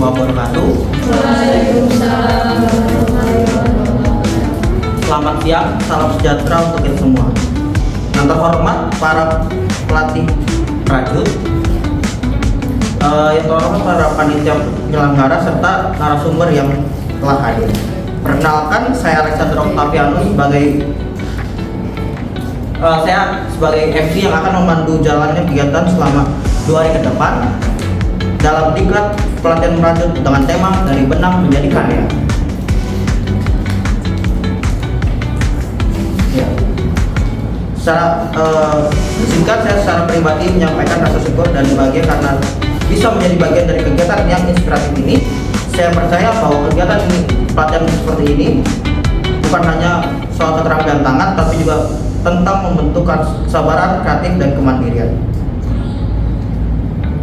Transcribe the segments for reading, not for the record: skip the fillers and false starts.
wabarakatuh. Waalaikumsalam warahmatullahi wabarakatuh. Selamat siang, salam sejahtera untuk kita semua. Yang terhormat para pelatih prajut, yang terhormat para panitia penyelenggara serta narasumber yang telah hadir. Perkenalkan, saya Alexander Octavianus saya sebagai MC yang akan memandu jalannya kegiatan selama 2 hari ke depan dalam diklat pelatihan prajut dengan tema dari benang menjadi karya. Ya. Secara singkat, saya secara pribadi menyampaikan rasa syukur dan bahagia karena bisa menjadi bagian dari kegiatan yang inspiratif ini. Saya percaya bahwa kegiatan ini, pelatihan seperti ini, bukan hanya soal keterampilan tangan, tapi juga tentang membentuk kesabaran, kreatif, dan kemandirian.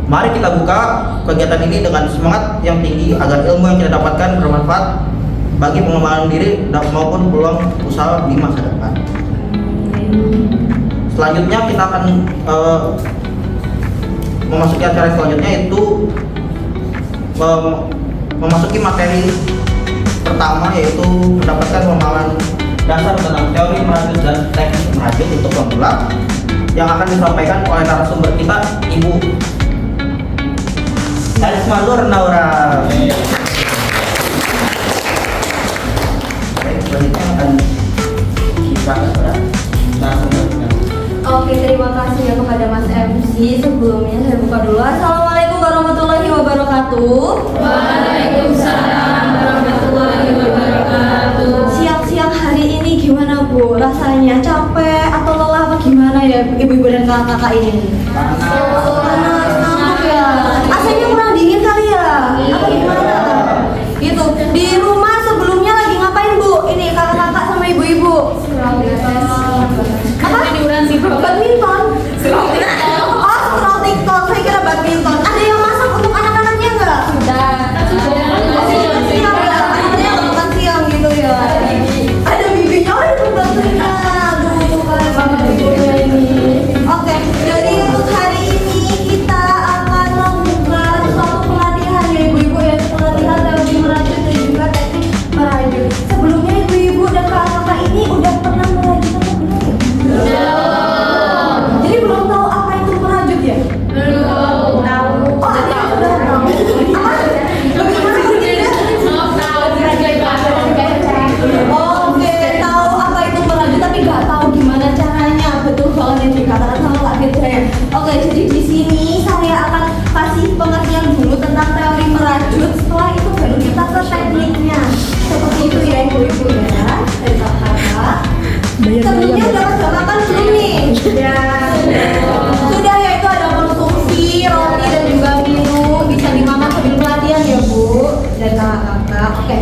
Mari kita buka kegiatan ini dengan semangat yang tinggi agar ilmu yang kita dapatkan bermanfaat bagi pengembangan diri maupun peluang usaha di masa depan. Selanjutnya kita akan memasuki acara selanjutnya, yaitu memasuki materi pertama, yaitu mendapatkan pemahaman dasar tentang teori merajut dan teknik merajut untuk pemula yang akan disampaikan oleh narasumber kita, Ibu Karisma Nur Naura. Baik, selanjutnya akan kita narasumber kita. Oke, terima kasih ya kepada Mas MC. Sebelumnya saya buka dulu. Assalamualaikum warahmatullahi wabarakatuh. Waalaikumsalam warahmatullahi wabarakatuh. Siang-siang hari ini gimana Bu? Rasanya capek atau lelah apa gimana ya ibu-ibu dan kakak-kakak ini? Panas, ngantuk ya. AC-nya kurang dingin kali ya? Apa gimana? Gitu. Di rumah sebelumnya lagi ngapain Bu? Ini kakak-kakak sama ibu-ibu. Apa? Badminton. Oh, scroll TikTok. Saya kira badminton. Ada yang masak untuk anak-anaknya nggak? Sudah. Siang ya. Ada yang makan siang gitu ya. Ada bibinya. Oh, itu bantuin. Aduh, kan ibunya ini. Oke. Jadi untuk hari ini kita akan membuka suatu pelatihan ya ibu-ibu ya. Pelatihan teori merajut dan juga teknik merajut. Sebelumnya ibu-ibu dan kakak-kakak ini udah pernah merajut atau belum ya? Jadi belum tahu apa itu merajut ya? Belum tahu. Oh, jadi sudah tahu. Apa? Lebih masih sedikit. Oke, tahu apa itu merajut tapi nggak tahu gimana caranya. Betul banget yang dikatakan sama Kak Fitra ya. Oke, jadi di sini saya akan kasih pengertian dulu tentang teori merajut. Setelah itu baru kita ke tekniknya. Seperti itu ya ibu-ibu ya. Dan kakak. Sebelumnya udah pada makan belum nih? Sudah ya, itu ada konsumsi roti dan juga minum, bisa dimakan sebelum pelatihan ya Bu dan kakak-kakak. Oke,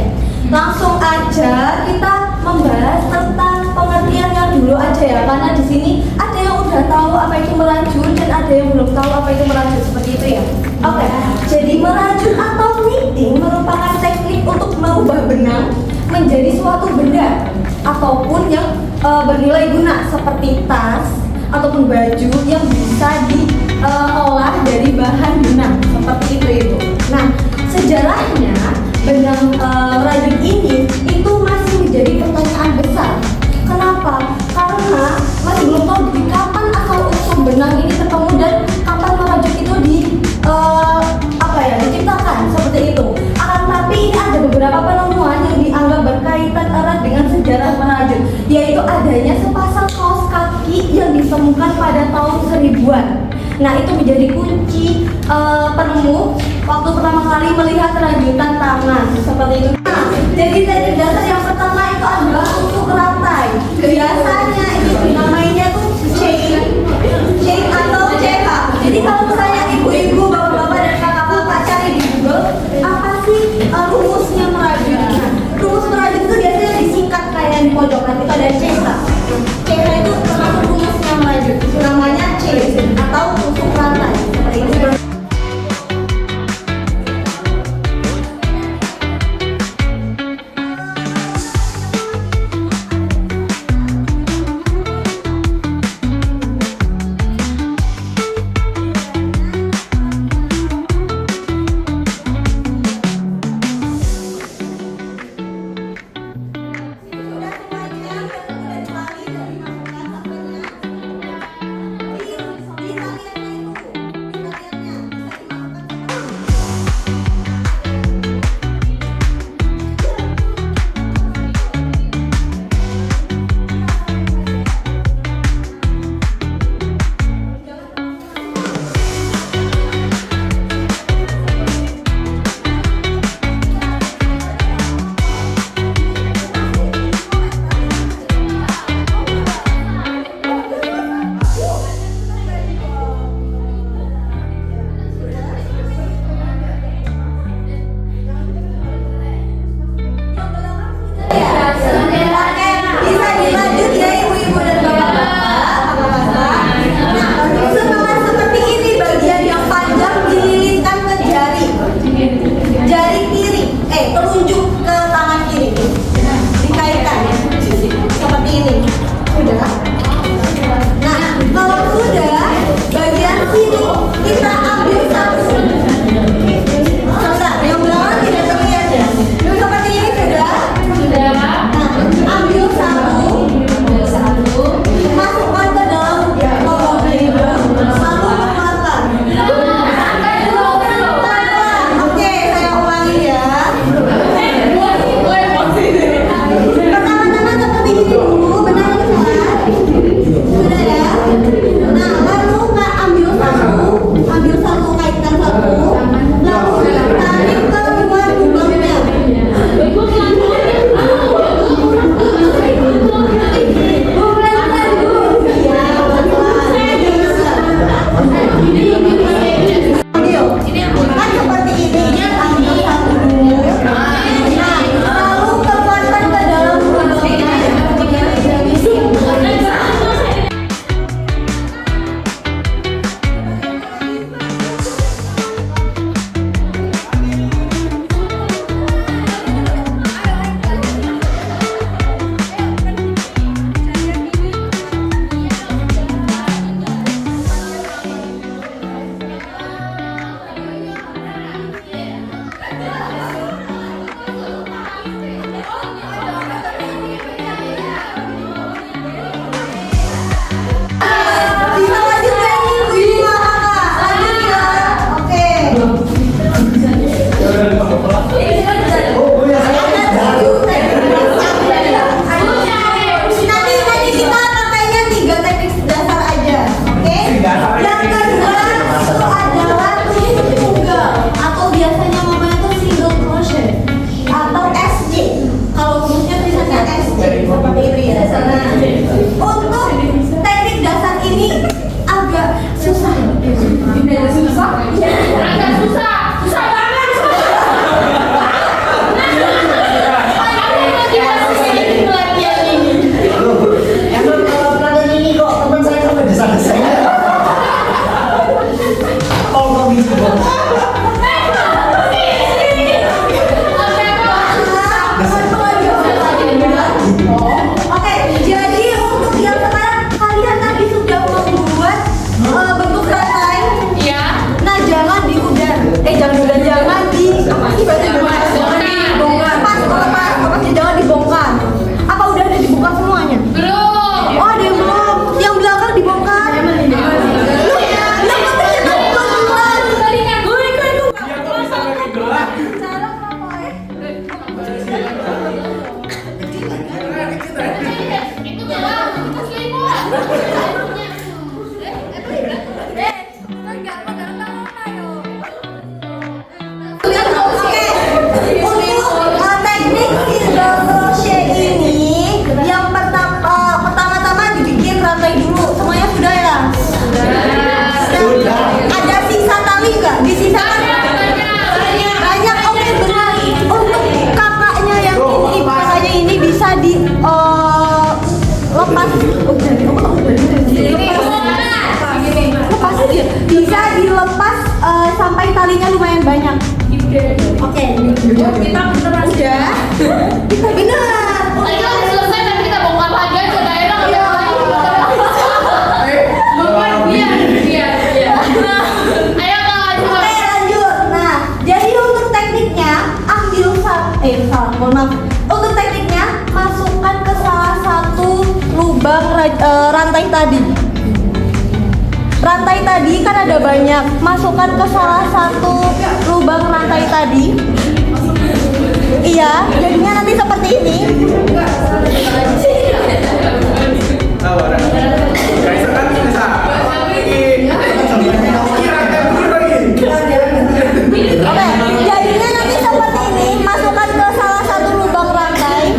langsung aja kita membahas tentang pengertiannya dulu aja ya, karena di sini ada yang udah tahu apa itu merajut dan ada yang belum tahu apa itu merajut, seperti itu ya. Oke, jadi merajut atau knitting merupakan teknik untuk merubah benang menjadi suatu benda ataupun yang bernilai guna seperti tas ataupun baju yang bisa diolah dari bahan benang seperti itu Ibu. Nah, sejarahnya benang merajut ini itu masih menjadi pertanyaan besar. Kenapa? Karena masih belum tahu di kapan asal usul benang ini ketemu dan kapan merajut itu diciptakan seperti itu. Akan tapi ini ada beberapa penemuan yang dianggap berkaitan erat dengan sejarah merajut, yaitu adanya sepasang kaos kaki yang ditemukan pada tahun 1000-an. Nah, itu menjadi kunci penemu waktu pertama kali melihat rajutan tangan seperti itu. Nah, jadi teknik dasar yang pertama itu adalah tusuk rantai. Biasanya ini namanya tuh chain atau CH. Jadi kalau misalnya ibu-ibu, bapak-bapak dan kakak-kakak cari di Google apa sih rumusnya merajut. Nah, rumus merajut itu biasanya disingkat kayak di pojokan itu ada CH. CH itu termasuk rumusnya merajut. Namanya chain atau tusuk rantai seperti itu. Nanti kita pakainya 3 teknik dasar aja, oke? Yang kedua itu adalah tulis tunggal atau biasanya namanya tuh single crochet atau SC. Kalau tulisnya tulisannya SC seperti itu ya. Nah, untuk teknik dasar ini agak susah. Agak susah banget. Oke, jadi untuk yang sekarang kalian tadi sudah membuat bentuk rantai. Iya. Nah, jangan di udara. Jangan di lepas, jangan dibongkar. Apa udah ada dibongkar semuanya? Belum. Oh, ada yang belum. Yang belakang dibongkar. Itu gelap, kita selimut. Untuk teknik single crochet ini, yang pertama-tama dibikin rantai dulu. Semuanya sudah ya? Sudah. Ada sisa tali nggak? Disisakan? Banyak. Oke, benar. Untuk kakaknya yang ini bisa di lepas. Lepas dia. Bisa dilepas sampai talinya lumayan banyak. Oke. Kita beneran udah. Kita bener. Ayo selesai dan kita bongkar lagi aja, gak enak. Iya. Bongkar biar. Ayo lanjut. Oke, lanjut. Nah, jadi untuk tekniknya mohon maaf. Untuk tekniknya masukkan ke salah satu lubang rantai tadi. Rantai tadi kan ada banyak. Masukkan ke salah satu lubang rantai tadi. Iya, jadinya nanti seperti ini. Oke, jadinya nanti seperti ini. Masukkan ke salah satu lubang rantai.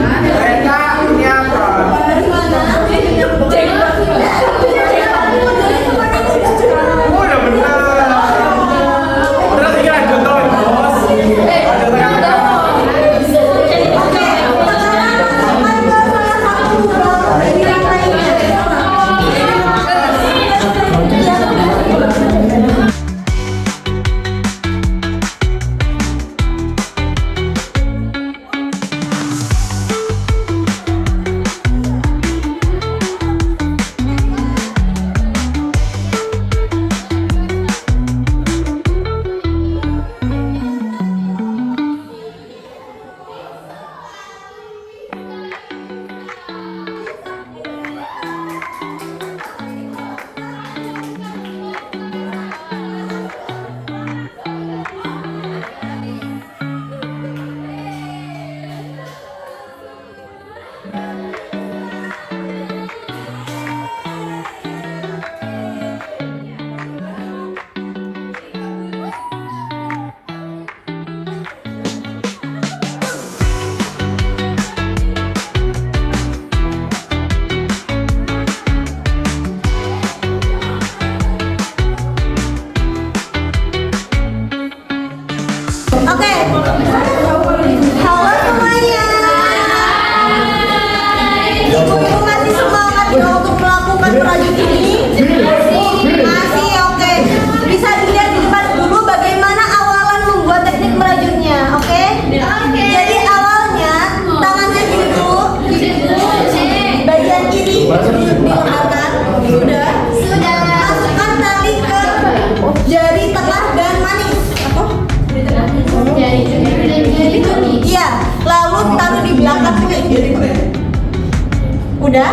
Udah?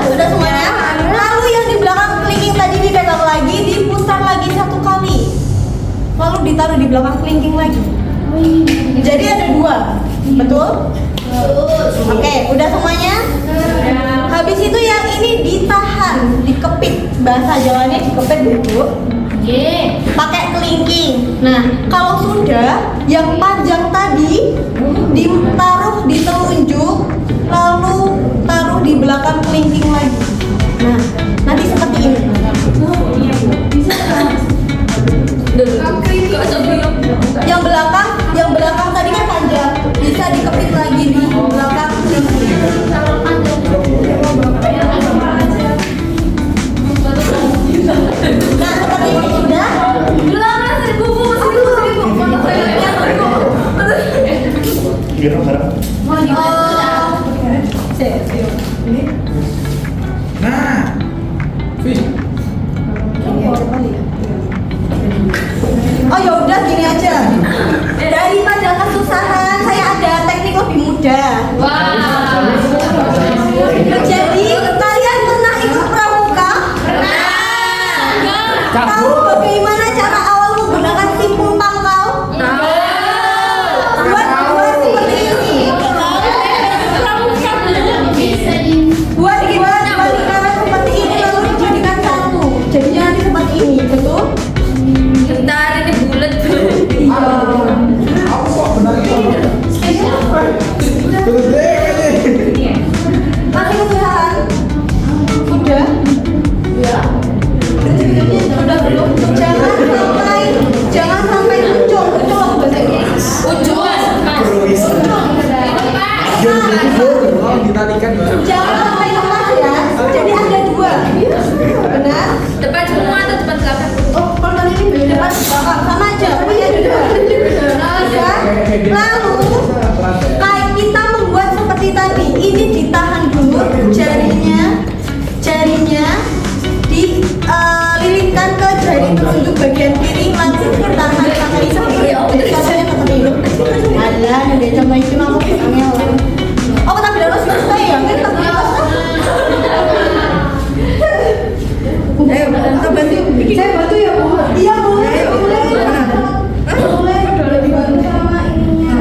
Sudah semuanya. Lalu di belakang kelingking lagi. Jadi ada 2, betul? Oke, udah semuanya? Habis itu yang ini ditahan, dikepit. Bahasa Jawanya dikepit, Bu. Pakai kelingking. Nah, kalau sudah, yang panjang tadi ditaruh di telunjuk, lalu taruh di belakang kelingking lagi. Nah, nanti seperti ini. Yang belakang tadi kan panjang, bisa dikepit lagi di belakang kelingking. Nah, seperti ini sudah. Oh ya udah gini aja. Daripada kesusahan, saya ada teknik lebih mudah. Jadi kalian pernah ikut pramuka? Tahu bagaimana cara awal menggunakan simpul pangkal? Buat seperti ini. Buat balikan seperti ini lalu dijadikan satu. Jadinya nanti seperti ini, betul? Bentar, ini bulat. Masih kesusahan? Sudah? Sudah belum? Jangan sampai ucung bahasa Inggris. Jangan sampai lemas ya. Jadi ada 2. Benar? Depan semua atau depan belakang? Oh, kalau kali ini depan belakang sama aja. Pokoknya ada 2. Ya. Lalu kita membuat seperti tadi. Ini ditahan dulu jarinya dililitkan ke jari telunjuk bagian kiri, langsung ditahan pakai seperti satunya seperti ini. Alah, nanti coba itu aku angel. Oh, tapi harus selesai ya. Kita saya bantu ya, Bu. Iya, boleh. Boleh dibantu sama ininya.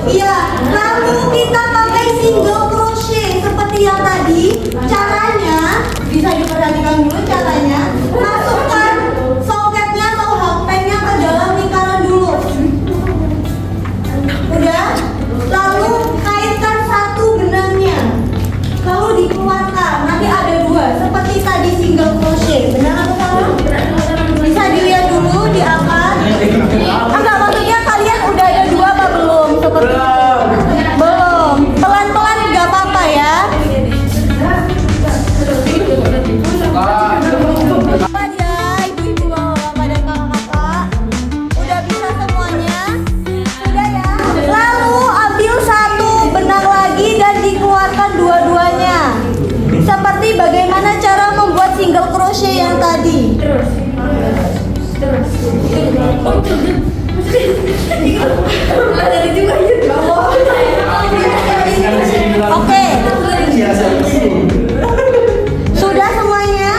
Iya, lalu kita pakai single crochet seperti yang tadi. Caranya bisa diperhatikan dulu caranya. Masukkan soketnya atau hakpennya ke dalam lingkaran dulu. Udah? Lalu kaitkan satu benangnya. Lalu dikeluarkan. Nanti ada 2 seperti tadi single crochet. Benar atau salah? Bisa dilihat dulu di atas. Enggak, maksudnya kalian udah ada 2 apa belum? Seperti belum. Pelan-pelan nggak apa-apa ya. Aja ibu-ibu, bapak dan kakak-kakak udah bisa semuanya? Sudah ya? Lalu ambil satu benang lagi dan dikeluarkan dua-duanya. Seperti bagaimana cara membuat single crochet yang tadi. Oke. Sudah semuanya?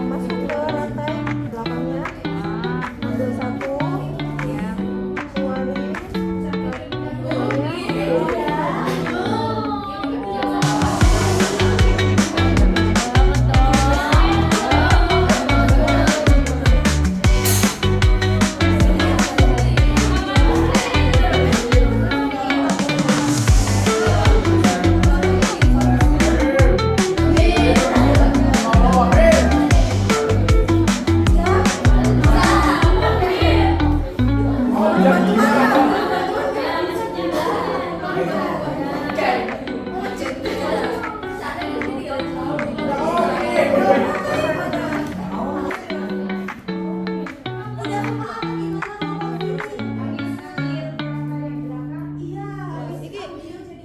Masuk ke rantai belakangnya. Ambil satu. Keluarin.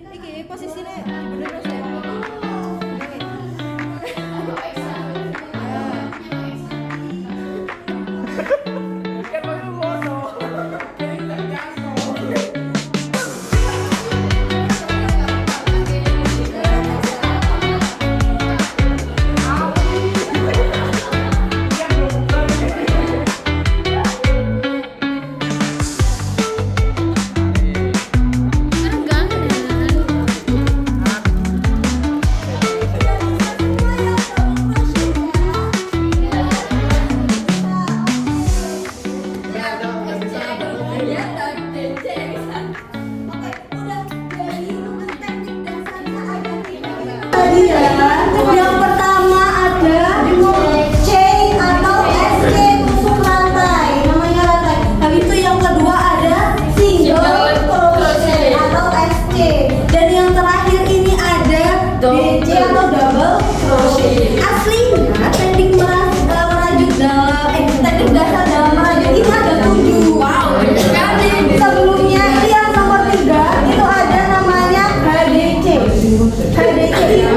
Iki posisinya bener terus ya. Tadi ya, yang pertama ada chain atau escape tusuk rantai, namanya rantai. Habis itu yang kedua ada single crochet atau escape. Dan yang terakhir ini ada DC atau double crochet. Aslinya teknik merajut teknik dasar dalam merajut ini ada 7. Wow, banyak sekali. Sebelumnya ini yang nomor 3 itu ada namanya HDC. HDC itu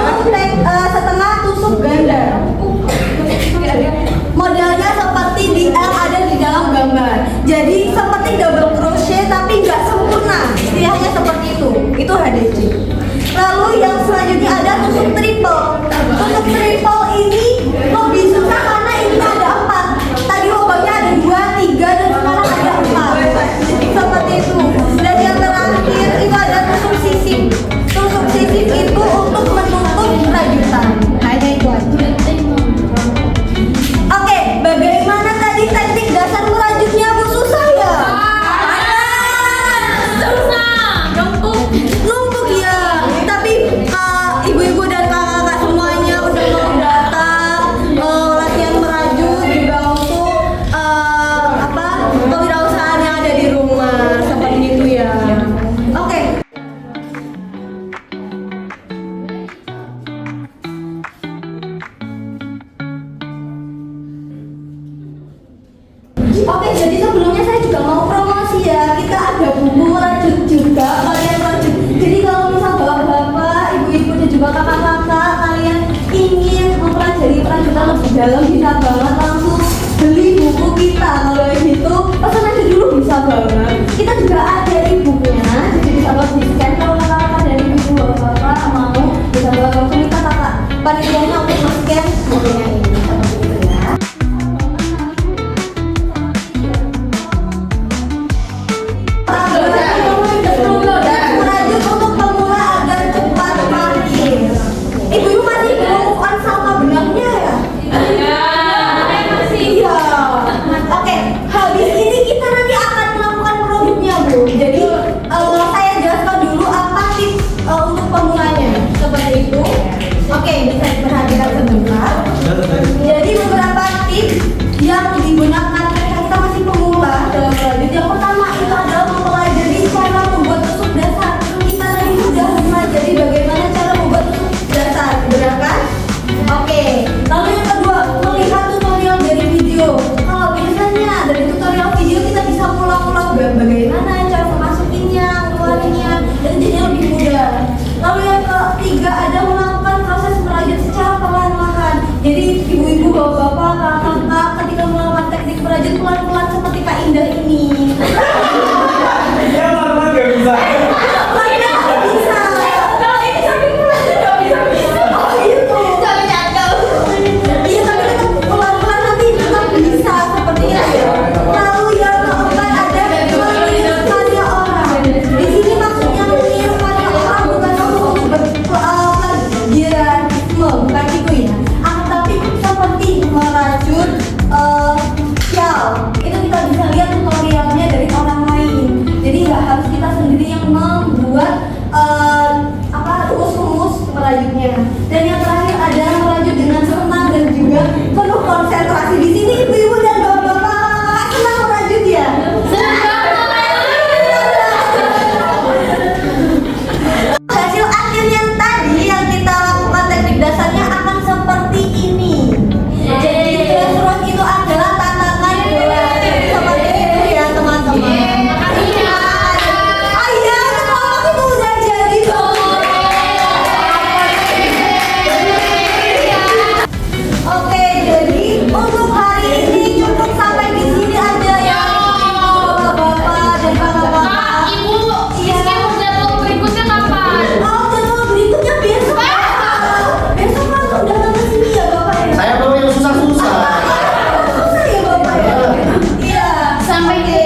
setengah tusuk ganda. Modelnya seperti di ada di dalam gambar. Jadi seperti double crochet tapi nggak sempurna. Istilahnya seperti itu. Itu HDC. Lalu yang selanjutnya ada tusuk triple. Tusuk triple ini lebih susah karena ini ada 4. Tadi lubangnya ada 2, 3 dan sekarang ada 4. Seperti itu. Dan yang terakhir itu ada tusuk sisip. Tusuk sisip itu untuk menutup rajutan. Hanya itu aja. Oke, bagaimana tadi teknik dasar merajutnya Bu? Susah ya? Susah. Numpuk. Numpuk ya. Tapi ibu-ibu dan kakak-kakak semua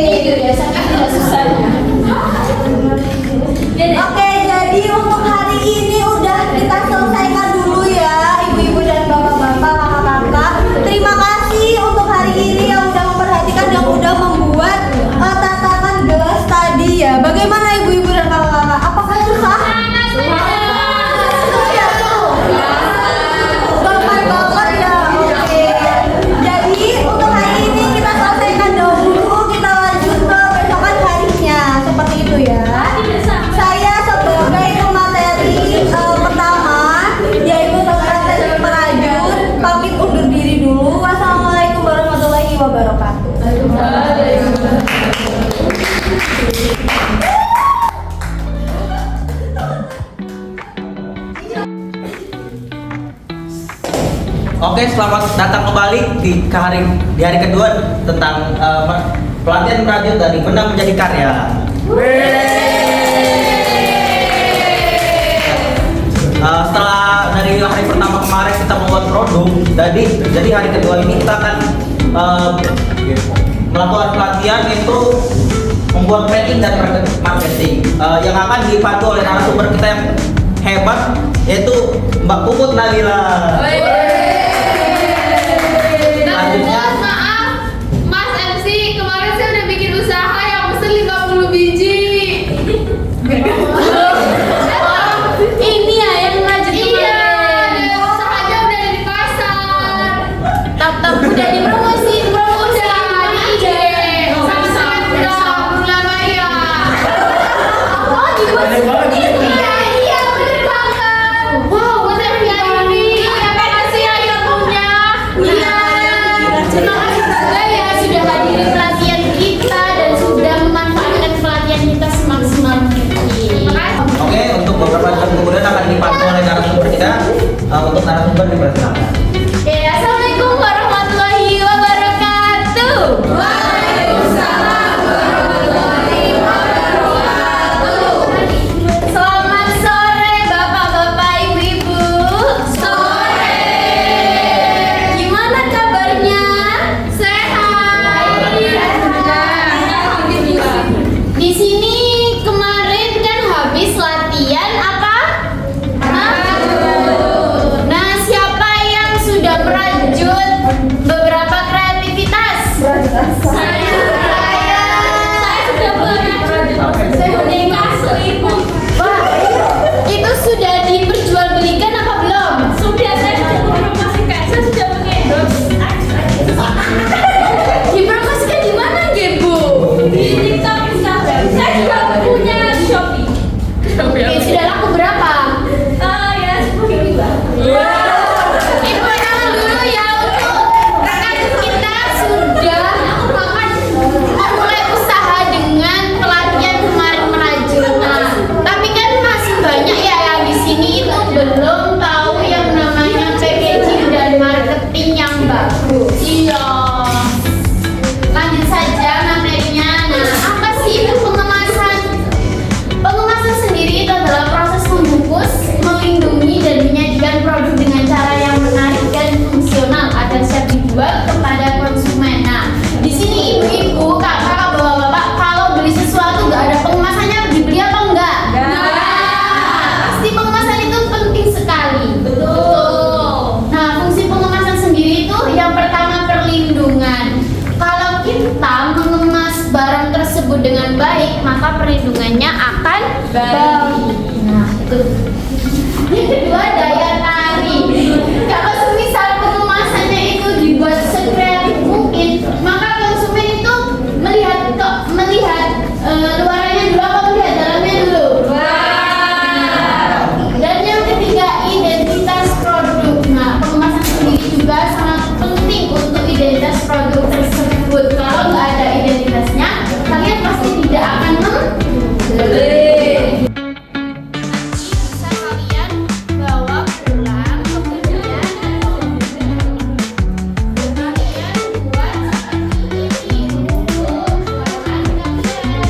itu ya, sangat tidak susahnya. Oke, jadi untuk hari ini udah kita selesaikan dulu ya, ibu-ibu dan bapak-bapak, kakak-kakak. Terima kasih untuk hari ini yang udah memperhatikan, yang udah membuat tatakan gelas tadi ya. Bagaimana ibu-ibu dan kakak-kakak? Apakah susah? Gampang banget ya. Oke. Jadi untuk hari ini kita selesaikan dahulu, kita lanjut ke besokan harinya. Seperti itu ya. Saya sebagai pemateri pertama, yaitu pemateri perajun, pamit undur diri dulu. Wassalamualaikum warahmatullahi wabarakatuh. Oke, selamat datang kembali di hari kedua tentang pelatihan perajin dari benang menjadi karya. Setelah dari hari pertama kemarin kita membuat produk, jadi hari kedua ini kita akan melakukan pelatihan itu membuat branding dan marketing yang akan dipandu oleh narasumber kita yang hebat, yaitu Mbak Puput Nabila. Selanjutnya, Maaf, Mas MC, kemarin saya udah bikin usaha yang pesen 50 biji. Ini ya yang lanjut Iya, kemarin. dan usahanya udah ada di pasar. Tetap udah dipromosi, promosi Udah di IG, sama selebgram, lama ya. Oh, dibuat seperti itu ya. Iya, bener banget. Wow, bener ya ini. Terima kasih ya yang punya. Iya. Terima kasih juga ya sudah hadirin pelatihan kita dan sudah memanfaatkan pelatihan kita semaksimal mungkin. oke, untuk beberapa jam kemudian akan dipandu oleh narasumber kita. Untuk narasumber dipersilakan. Ya, assalamualaikum warahmatullahi wabarakatuh. Waalaikumsalam warahmatullahi wabarakatuh. Selamat sore bapak-bapak, ibu-ibu. Sore. Gimana kabarnya? Sehat. Di sini kemarin kan habis latihan apa? Nah, siapa yang sudah merajut beberapa kreativitas? Saya sudah merajut. Saya udah kasih ibu. Wah, itu sudah diperjualbelikan apa belum? Sudah, saya sudah mempromosikan. Saya sudah mengendorse. Dipromosikan di mana, Bu? Di TikTok, Instagram. Saya juga punya Shopee. Oke, sudah laku berapa? Ya 10.000. Ibu tahu dulu ya, untuk rekan kita sudah memulai usaha dengan pelatihan kemarin merajut. Nah, tapi kan masih banyak ya yang di sini itu belum tahu yang namanya packaging dan marketing yang bagus. Iya. Lanjut saja materinya. Nah, apa sih itu pengemasan? Pengemasan sendiri itu adalah proses membungkus, melindungi dan menyajikan produk dengan cara yang menarik dan fungsional agar siap dijual kepada konsumen. Nah, di sini ibu-ibu, kakak, bapak-bapak, kalau beli sesuatu nggak ada pengemasannya, dibeli apa enggak? Pasti pengemasan itu penting sekali. Betul. Nah, fungsi pengemasan sendiri itu yang pertama perlindungan. Kalau kita mengemas barang tersebut dengan baik, maka perlindungannya akan baik. Nah, itu. Yang kedua, daya tarik. Kalau semisal pengemasannya itu dibuat sekreatif mungkin, maka konsumen itu melihat luarannya dulu apa melihat dalamnya dulu? Dan yang ketiga, identitas produk. Nah, pengemasan sendiri juga sangat penting untuk identitas produk tersebut. Kalau nggak ada identitasnya, kalian pasti tidak akan membeli. Bisa kalian bawa pulang, kemudian kalian buat seperti ini untuk bahan kalian.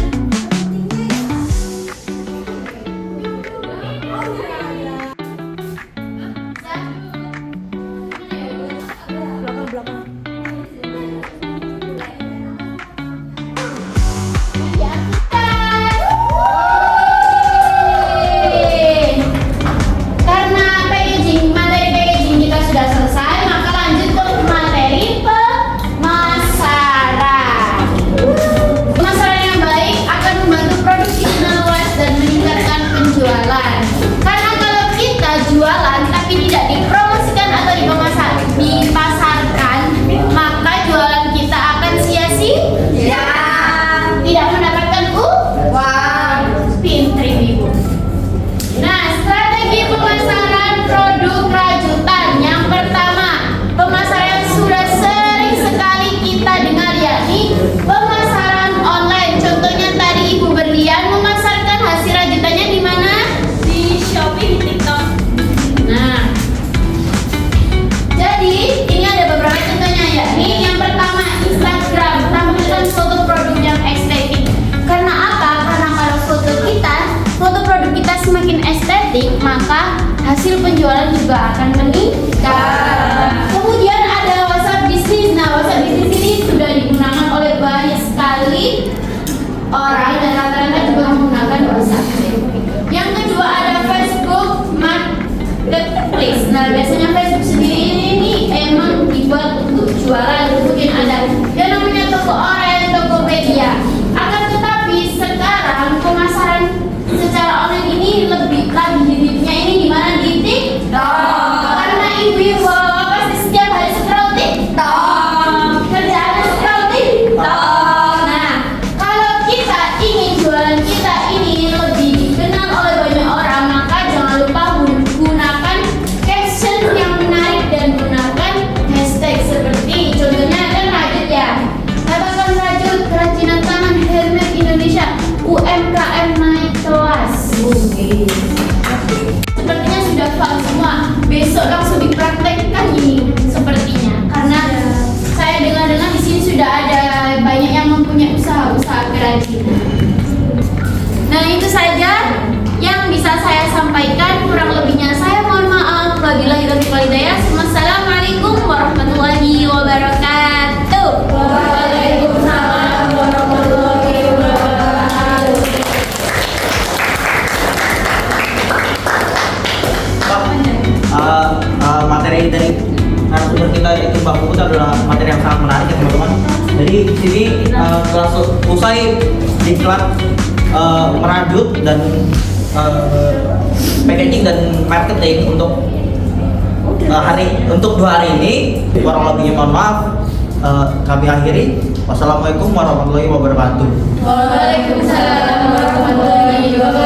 maka hasil penjualan juga akan meningkat. Kemudian ada WhatsApp Business. Nah, WhatsApp Business ini sudah digunakan oleh banyak sekali orang dan rata-rata juga menggunakan WhatsApp. Yang kedua ada Facebook Marketplace. Nah, biasanya Facebook sendiri ini emang dibuat untuk jualan, kemudian ada yang namanya toko online, Tokopedia. Akan tetapi sekarang pemasaran secara online ini lebih lagi hidupnya ini di mana di TikTok. Karena ibu-ibu pasti setiap hari scroll TikTok, kerjaannya scroll TikTok. Nah, kalau kita ingin jualan kita ini lebih dikenal oleh banyak orang, maka jangan lupa gunakan caption yang menarik dan gunakan hashtag seperti contohnya kan Rajut ya. Katakan Rajut kerajinan tangan handmade Indonesia UMKM naik kelas. Sepertinya sudah paham semua. Besok langsung dipraktekkan ini sepertinya. Karena saya dengar-dengar di sini sudah ada banyak yang mempunyai usaha-usaha kerajinan. Nah, itu saja yang bisa saya sampaikan. Kurang lebihnya saya mohon maaf. Wabillahi taufiq wal hidayah. Wassalamualaikum warahmatullahi wabarakatuh. Waalaikumsalam warahmatullahi wabarakatuh. Materi dari narasumber kita yaitu Mbak Puput adalah materi yang sangat menarik ya teman-teman. Jadi di sini kelas usai diklat merajut dan packaging dan marketing untuk untuk 2 hari ini. Kurang lebihnya mohon maaf. Kami akhiri. Wassalamualaikum warahmatullahi wabarakatuh. Waalaikumsalam warahmatullahi wabarakatuh.